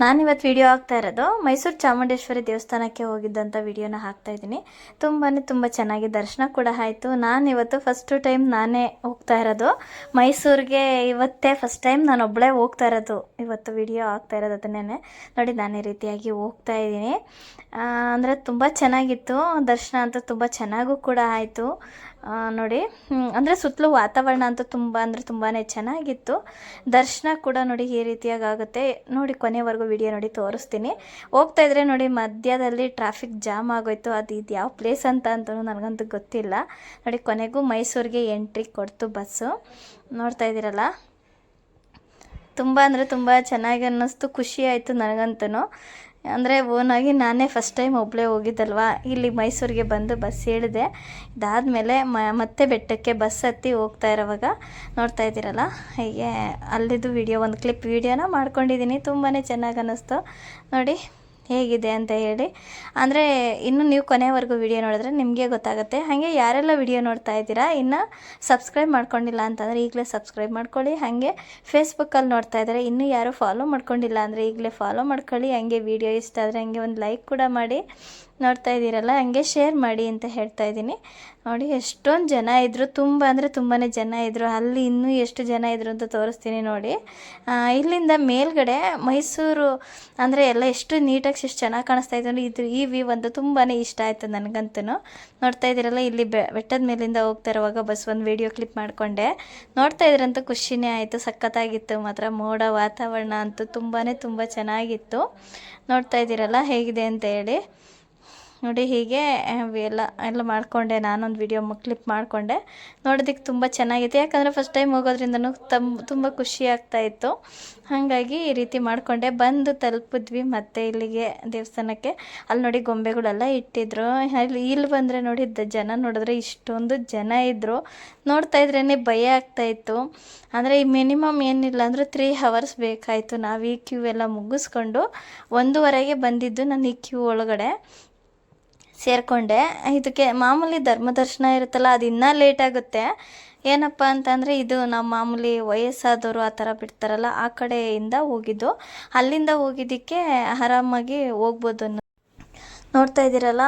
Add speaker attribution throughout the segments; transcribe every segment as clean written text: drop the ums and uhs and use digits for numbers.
Speaker 1: ನಾನಿವತ್ತು ವಿಡಿಯೋ ಹಾಕ್ತಾ ಇರೋದು ಮೈಸೂರು ಚಾಮುಂಡೇಶ್ವರಿ ದೇವಸ್ಥಾನಕ್ಕೆ ಹೋಗಿದ್ದಂಥ ವಿಡಿಯೋನ ಹಾಕ್ತಾ ಇದ್ದೀನಿ. ತುಂಬ ಚೆನ್ನಾಗಿ ದರ್ಶನ ಕೂಡ ಆಯಿತು. ನಾನಿವತ್ತು ಫಸ್ಟ್ ಟೈಮ್ ನಾನೇ ಹೋಗ್ತಾ ಇರೋದು ಮೈಸೂರಿಗೆ. ಇವತ್ತೇ ಫಸ್ಟ್ ಟೈಮ್ ನಾನು ಒಬ್ಬಳೇ ಹೋಗ್ತಾ ಇರೋದು. ಇವತ್ತು ವಿಡಿಯೋ ಹಾಕ್ತಾ ಇರೋದು ಅದನ್ನೇ ನೋಡಿ. ನಾನು ಈ ರೀತಿಯಾಗಿ ಹೋಗ್ತಾ ಇದ್ದೀನಿ. ಅಂದರೆ ತುಂಬ ಚೆನ್ನಾಗಿತ್ತು ದರ್ಶನ ಅಂತೂ, ತುಂಬ ಚೆನ್ನಾಗೂ ಕೂಡ ಆಯಿತು ನೋಡಿ. ಅಂದರೆ ಸುತ್ತಲೂ ವಾತಾವರಣ ಅಂತೂ ತುಂಬಾ ಚೆನ್ನಾಗಿತ್ತು. ದರ್ಶನ ಕೂಡ ನೋಡಿ ಈ ರೀತಿಯಾಗಿ ಆಗುತ್ತೆ ನೋಡಿ. ಕೊನೆವರೆಗೂ ವಿಡಿಯೋ ನೋಡಿ ತೋರಿಸ್ತೀನಿ. ಹೋಗ್ತಾ ಇದ್ರೆ ನೋಡಿ ಮಧ್ಯದಲ್ಲಿ ಟ್ರಾಫಿಕ್ ಜಾಮ್ ಆಗೋಯ್ತು. ಇದು ಯಾವ ಪ್ಲೇಸ್ ಅಂತೂ ನನಗಂತೂ ಗೊತ್ತಿಲ್ಲ ನೋಡಿ. ಕೊನೆಗೂ ಮೈಸೂರಿಗೆ ಎಂಟ್ರಿ ಕೊಡ್ತು ಬಸ್ಸು. ನೋಡ್ತಾ ಇದ್ದೀರಲ್ಲ, ತುಂಬ ಚೆನ್ನಾಗಿ ಅನ್ನಿಸ್ತು, ಖುಷಿ ಆಯಿತು ನನಗಂತೂ. ಅಂದರೆ ಓನಾಗಿ ನಾನೇ ಫಸ್ಟ್ ಟೈಮ್ ಒಬ್ಬಳೇ ಹೋಗಿದ್ದಲ್ವ, ಇಲ್ಲಿ ಮೈಸೂರಿಗೆ ಬಂದು ಬಸ್ ಹೇಳಿದೆ. ಇದಾದಮೇಲೆ ಮತ್ತೆ ಬೆಟ್ಟಕ್ಕೆ ಬಸ್ ಹತ್ತಿ ಹೋಗ್ತಾ ಇರೋವಾಗ ನೋಡ್ತಾ ಇದ್ದೀರಲ್ಲ, ಹೀಗೆ ಅಲ್ಲಿದ್ದು ಒಂದು ಕ್ಲಿಪ್ ವಿಡಿಯೋನ ಮಾಡ್ಕೊಂಡಿದ್ದೀನಿ. ತುಂಬಾ ಚೆನ್ನಾಗಿ ಅನ್ನಿಸ್ತು ನೋಡಿ ಹೇಗಿದೆ ಅಂತ ಹೇಳಿ. ಅಂದರೆ ಇನ್ನು ನೀವು ಕೊನೆವರೆಗೂ ವಿಡಿಯೋ ನೋಡಿದ್ರೆ ನಿಮಗೆ ಗೊತ್ತಾಗುತ್ತೆ. ಹಾಗೆ ಯಾರೆಲ್ಲ ವಿಡಿಯೋ ನೋಡ್ತಾ ಇದ್ದೀರಾ ಇನ್ನು ಸಬ್ಸ್ಕ್ರೈಬ್ ಮಾಡ್ಕೊಂಡಿಲ್ಲ ಅಂತಂದರೆ ಈಗಲೇ ಸಬ್ಸ್ಕ್ರೈಬ್ ಮಾಡ್ಕೊಳ್ಳಿ. ಹಾಗೆ ಫೇಸ್ಬುಕ್ಕಲ್ಲಿ ನೋಡ್ತಾ ಇದ್ದಾರೆ ಇನ್ನೂ ಯಾರು ಫಾಲೋ ಮಾಡ್ಕೊಂಡಿಲ್ಲ ಅಂದರೆ ಈಗಲೇ ಫಾಲೋ ಮಾಡ್ಕೊಳ್ಳಿ. ಹಾಗೆ ವಿಡಿಯೋ ಇಷ್ಟ ಆದರೆ ಹಾಗೆ ಒಂದು ಲೈಕ್ ಕೂಡ ಮಾಡಿ. ನೋಡ್ತಾ ಇದ್ದೀರಲ್ಲ, ಹಾಗೆ ಶೇರ್ ಮಾಡಿ ಅಂತ ಹೇಳ್ತಾ ಇದ್ದೀನಿ ನೋಡಿ. ಎಷ್ಟೊಂದು ಜನ ಇದ್ದರು, ತುಂಬಾ ಜನ ಇದ್ದರು. ಅಲ್ಲಿ ಇನ್ನೂ ಎಷ್ಟು ಜನ ಇದ್ದರು ಅಂತ ತೋರಿಸ್ತೀನಿ ನೋಡಿ. ಇಲ್ಲಿಂದ ಮೇಲ್ಗಡೆ ಮೈಸೂರು ಅಂದರೆ ಎಲ್ಲ ಎಷ್ಟು ನೀಟಾಗಿ ಎಷ್ಟು ಚೆನ್ನಾಗಿ ಕಾಣಿಸ್ತಾ ಇತ್ತು ಅಂದರೆ ಈ ವ್ಯೂ ಒಂದು ತುಂಬಾ ಇಷ್ಟ ಆಯಿತು ನನಗಂತೂ. ನೋಡ್ತಾ ಇದ್ದೀರಲ್ಲ, ಇಲ್ಲಿ ಬೆಟ್ಟದ ಮೇಲಿಂದ ಹೋಗ್ತಾ ಇರುವಾಗ ಬಸ್ ಒಂದು ವಿಡಿಯೋ ಕ್ಲಿಪ್ ಮಾಡಿಕೊಂಡೆ. ನೋಡ್ತಾ ಇದ್ರಂತೂ ಖುಷಿನೇ ಆಯಿತು, ಸಖತ್ತಾಗಿತ್ತು ಮಾತ್ರ. ಮೋಡ ವಾತಾವರಣ ಅಂತೂ ತುಂಬ ಚೆನ್ನಾಗಿತ್ತು. ನೋಡ್ತಾ ಇದ್ದೀರಲ್ಲ ಹೇಗಿದೆ ಅಂತ ಹೇಳಿ ನೋಡಿ. ಹೀಗೆ ಎಲ್ಲ ಮಾಡಿಕೊಂಡೆ, ನಾನೊಂದು ವಿಡಿಯೋ ಕ್ಲಿಪ್ ಮಾಡಿಕೊಂಡೆ. ನೋಡೋದಕ್ಕೆ ತುಂಬ ಚೆನ್ನಾಗಿತ್ತು, ಯಾಕಂದರೆ ಫಸ್ಟ್ ಟೈಮ್ ಹೋಗೋದ್ರಿಂದನೂ ತುಂಬ ಖುಷಿ ಆಗ್ತಾಯಿತ್ತು. ಹಾಗಾಗಿ ಈ ರೀತಿ ಮಾಡಿಕೊಂಡೆ. ಬಂದು ತಲುಪಿದ್ವಿ ಮತ್ತೆ ಇಲ್ಲಿಗೆ ದೇವಸ್ಥಾನಕ್ಕೆ. ಅಲ್ಲಿ ನೋಡಿ ಗೊಂಬೆಗಳೆಲ್ಲ ಇಟ್ಟಿದ್ರು. ಇಲ್ಲಿ ಬಂದರೆ ನೋಡಿ ಜನ ನೋಡಿದ್ರೆ ಇಷ್ಟೊಂದು ಜನ ಇದ್ದರು. ನೋಡ್ತಾ ಇದ್ರೇ ಭಯ ಆಗ್ತಾಯಿತ್ತು. ಅಂದರೆ ಮಿನಿಮಮ್ ಏನಿಲ್ಲ ಅಂದರೆ 3 hours ಬೇಕಾಯಿತು. ನಾವು ಈ ಕ್ಯೂ ಎಲ್ಲ ಮುಗಿಸ್ಕೊಂಡು 1:30ಗೆ ಬಂದಿದ್ದು ನಾನು ಈ ಕ್ಯೂ ಒಳಗಡೆ ಸೇರಿಕೊಂಡೆ. ಇದಕ್ಕೆ ಮಾಮೂಲಿ ಧರ್ಮದರ್ಶನ ಇರುತ್ತಲ್ಲ, ಅದು ಇನ್ನೂ ಲೇಟ್ ಆಗುತ್ತೆ. ಏನಪ್ಪ ಅಂತಂದರೆ ಇದು ನಾವು ಮಾಮೂಲಿ ವಯಸ್ಸಾದವರು ಆ ಥರ ಬಿಡ್ತಾರಲ್ಲ, ಆ ಕಡೆಯಿಂದ ಹೋಗಿದ್ದು. ಅಲ್ಲಿಂದ ಹೋಗಿದ್ದಕ್ಕೆ ಆರಾಮಾಗಿ ಹೋಗ್ಬೋದು. ನೋಡ್ತಾ ಇದ್ದೀರಲ್ಲ,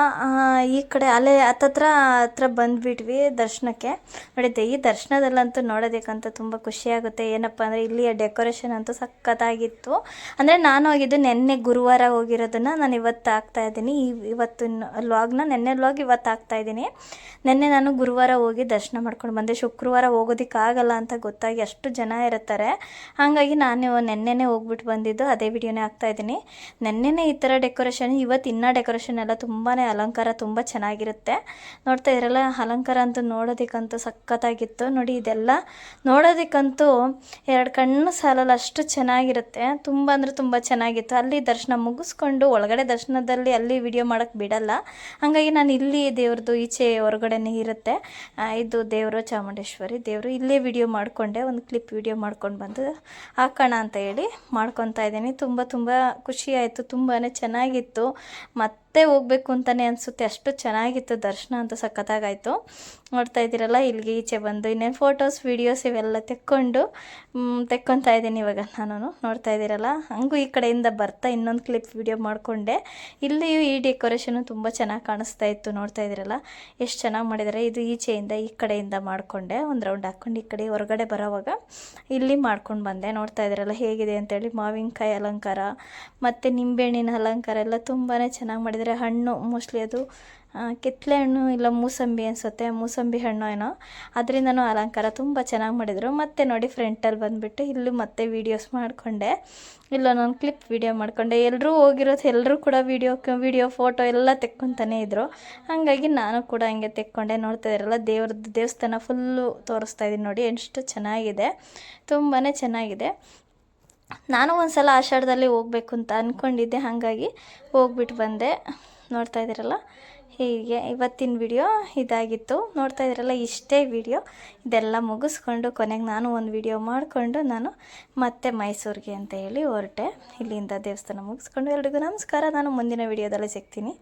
Speaker 1: ಈ ಕಡೆ ಅಲ್ಲೇ ಹತ್ರ ಬಂದುಬಿಟ್ವಿ ದರ್ಶನಕ್ಕೆ ನೋಡಿ. ಈ ದರ್ಶನದಲ್ಲಂತೂ ನೋಡೋದಕ್ಕಂತ ತುಂಬ ಖುಷಿಯಾಗುತ್ತೆ. ಏನಪ್ಪ ಅಂದರೆ ಇಲ್ಲಿಯ ಡೆಕೋರೇಷನ್ ಅಂತೂ ಸಖತ್ತಾಗಿತ್ತು. ಅಂದರೆ ನಾನು ಹೋಗಿದ್ದು ನೆನ್ನೆ ಗುರುವಾರ ಹೋಗಿರೋದನ್ನು ನಾನು ಇವತ್ತು ಹಾಕ್ತಾಯಿದ್ದೀನಿ. ಇವತ್ತಿನ ವ್ಲಾಗ್ನ ನೆನ್ನೆ ವ್ಲಾಗ್ ಇವತ್ತು ಹಾಕ್ತಾಯಿದ್ದೀನಿ. ನೆನ್ನೆ ನಾನು ಗುರುವಾರ ಹೋಗಿ ದರ್ಶನ ಮಾಡ್ಕೊಂಡು ಬಂದೆ. ಶುಕ್ರವಾರ ಹೋಗೋದಕ್ಕಾಗಲ್ಲ ಅಂತ ಗೊತ್ತಾಗಿ ಅಷ್ಟು ಜನ ಇರ್ತಾರೆ. ಹಾಗಾಗಿ ನಾನು ನೆನ್ನೆನೇ ಹೋಗ್ಬಿಟ್ಟು ಬಂದಿದ್ದು, ಅದೇ ವಿಡಿಯೋನೇ ಹಾಕ್ತಾಯಿದ್ದೀನಿ. ನೆನ್ನೆನೇ ಈ ಥರ ಡೆಕೋರೇಷನ್, ಇವತ್ತು ಇನ್ನೂ ಡೆಕೋರೇಷನ್ ಎಲ್ಲ ತುಂಬಾ ಅಲಂಕಾರ ತುಂಬ ಚೆನ್ನಾಗಿರುತ್ತೆ. ನೋಡ್ತಾ ಇದ್ರಲ್ಲ, ಅಲಂಕಾರ ಅಂತೂ ನೋಡೋದಕ್ಕಂತೂ ಸಖತ್ತಾಗಿತ್ತು ನೋಡಿ. ಇದೆಲ್ಲ ನೋಡೋದಕ್ಕಂತೂ 2 ಕಣ್ಣು ಸಾಲಲ್ಲ, ಅಷ್ಟು ಚೆನ್ನಾಗಿರುತ್ತೆ. ತುಂಬ ಚೆನ್ನಾಗಿತ್ತು. ಅಲ್ಲಿ ದರ್ಶನ ಮುಗಿಸ್ಕೊಂಡು ಒಳಗಡೆ ದರ್ಶನದಲ್ಲಿ ಅಲ್ಲಿ ವಿಡಿಯೋ ಮಾಡೋಕ್ಕೆ ಬಿಡಲ್ಲ. ಹಾಗಾಗಿ ನಾನು ಇಲ್ಲಿ ದೇವ್ರದ್ದು ಈಚೆ ಹೊರಗಡೆನೇ ಇರುತ್ತೆ. ಇದು ದೇವರು ಚಾಮುಂಡೇಶ್ವರಿ ದೇವರು. ಇಲ್ಲೇ ವಿಡಿಯೋ ಮಾಡಿಕೊಂಡೆ, ಒಂದು ಕ್ಲಿಪ್ ವಿಡಿಯೋ ಮಾಡ್ಕೊಂಡು ಬಂದು ಹಾಕೋಣ ಅಂತ ಹೇಳಿ ಮಾಡ್ಕೊತಾ ಇದ್ದೀನಿ. ತುಂಬ ಖುಷಿ ಆಯಿತು, ತುಂಬಾ ಚೆನ್ನಾಗಿತ್ತು. ಮತ್ತೆ ಹೋಗಬೇಕು ಅಂತಲೇ ಅನಿಸುತ್ತೆ, ಅಷ್ಟು ಚೆನ್ನಾಗಿತ್ತು ದರ್ಶನ ಅಂತೂ ಸಖತ್ತಾಗಾಯಿತು. ನೋಡ್ತಾ ಇದ್ದೀರಲ್ಲ, ಇಲ್ಲಿಗೆ ಈಚೆ ಬಂದು ಇನ್ನೇನು ಫೋಟೋಸ್ ವೀಡಿಯೋಸ್ ಇವೆಲ್ಲ ತೆಕ್ಕೊತಾ ಇದ್ದೀನಿ ಇವಾಗ ನಾನು. ನೋಡ್ತಾ ಇದ್ದೀರಲ್ಲ, ಹಂಗೂ ಈ ಕಡೆಯಿಂದ ಬರ್ತಾ ಇನ್ನೊಂದು ಕ್ಲಿಪ್ ವಿಡಿಯೋ ಮಾಡಿಕೊಂಡೆ. ಇಲ್ಲಿಯೂ ಈ ಡೆಕೋರೇಷನು ತುಂಬ ಚೆನ್ನಾಗಿ ಕಾಣಿಸ್ತಾ ಇತ್ತು. ನೋಡ್ತಾ ಇದ್ದೀರಲ್ಲ ಎಷ್ಟು ಚೆನ್ನಾಗಿ ಮಾಡಿದ್ದಾರೆ. ಇದು ಈಚೆಯಿಂದ ಈ ಕಡೆಯಿಂದ ಮಾಡಿಕೊಂಡೆ, ಒಂದು ರೌಂಡ್ ಹಾಕ್ಕೊಂಡು ಈ ಕಡೆ ಹೊರಗಡೆ ಬರೋವಾಗ ಇಲ್ಲಿ ಮಾಡ್ಕೊಂಡು ಬಂದೆ. ನೋಡ್ತಾ ಇದ್ದೀರಲ್ಲ ಹೇಗಿದೆ ಅಂತೇಳಿ. ಮಾವಿನಕಾಯಿ ಅಲಂಕಾರ ಮತ್ತು ನಿಂಬೆಹಣ್ಣಿನ ಅಲಂಕಾರ ಎಲ್ಲ ತುಂಬಾ ಚೆನ್ನಾಗಿ ಮಾಡಿದ್ದಾರೆ. ಹಣ್ಣು ಮೋಸ್ಟ್ಲಿ ಅದು ಕಿತ್ತಳೆ ಹಣ್ಣು ಇಲ್ಲ ಮೂಸಂಬಿ ಅನಿಸುತ್ತೆ, ಮೂಸಂಬಿ ಹಣ್ಣು ಏನೋ, ಅದರಿಂದನೂ ಅಲಂಕಾರ ತುಂಬ ಚೆನ್ನಾಗಿ ಮಾಡಿದರು. ಮತ್ತು ನೋಡಿ ಫ್ರಂಟಲ್ಲಿ ಬಂದುಬಿಟ್ಟು ಇಲ್ಲೂ ಮತ್ತೆ ವೀಡಿಯೋಸ್ ಮಾಡಿಕೊಂಡೆ. ಇಲ್ಲೊಂದೊಂದು ಕ್ಲಿಪ್ ವಿಡಿಯೋ ಮಾಡಿಕೊಂಡೆ. ಎಲ್ಲರೂ ಹೋಗಿರೋದು, ಎಲ್ಲರೂ ಕೂಡ ವಿಡಿಯೋ ಫೋಟೋ ಎಲ್ಲ ತೆಕ್ಕೊತಾನೇ ಇದ್ದರು. ಹಾಗಾಗಿ ನಾನು ಕೂಡ ಹಂಗೆ ತೆಕ್ಕೊಂಡೆ. ನೋಡ್ತಾ ಇರಲ್ಲ, ದೇವಸ್ಥಾನ ಫುಲ್ಲು ತೋರಿಸ್ತಾ ಇದ್ದೀನಿ ನೋಡಿ, ಎಷ್ಟು ಚೆನ್ನಾಗಿದೆ, ತುಂಬಾ ಚೆನ್ನಾಗಿದೆ. ನಾನು ಒಂದು ಸಲ ಆಷಾಢದಲ್ಲಿ ಹೋಗಬೇಕು ಅಂತ ಅಂದ್ಕೊಂಡಿದ್ದೆ, ಹಾಗಾಗಿ ಹೋಗ್ಬಿಟ್ಟು ಬಂದೆ. ನೋಡ್ತಾ ಇದ್ದೀರಲ್ಲ, ಹೀಗೆ ಇವತ್ತಿನ ವಿಡಿಯೋ ಇದಾಗಿತ್ತು. ನೋಡ್ತಾ ಇದ್ದೀರಲ್ಲ, ಇಷ್ಟೇ ವಿಡಿಯೋ. ಇದೆಲ್ಲ ಮುಗಿಸ್ಕೊಂಡು ಕೊನೆಗೆ ನಾನು ಒಂದು ವಿಡಿಯೋ ಮಾಡಿಕೊಂಡು ನಾನು ಮತ್ತೆ ಮೈಸೂರಿಗೆ ಅಂತ ಹೇಳಿ ಹೊರಟೆ. ಇಲ್ಲಿಂದ ದೇವಸ್ಥಾನ ಮುಗಿಸ್ಕೊಂಡು ಎಲ್ರಿಗೂ ನಮಸ್ಕಾರ. ನಾನು ಮುಂದಿನ ವಿಡಿಯೋದಲ್ಲಿ ಸಿಗ್ತೀನಿ.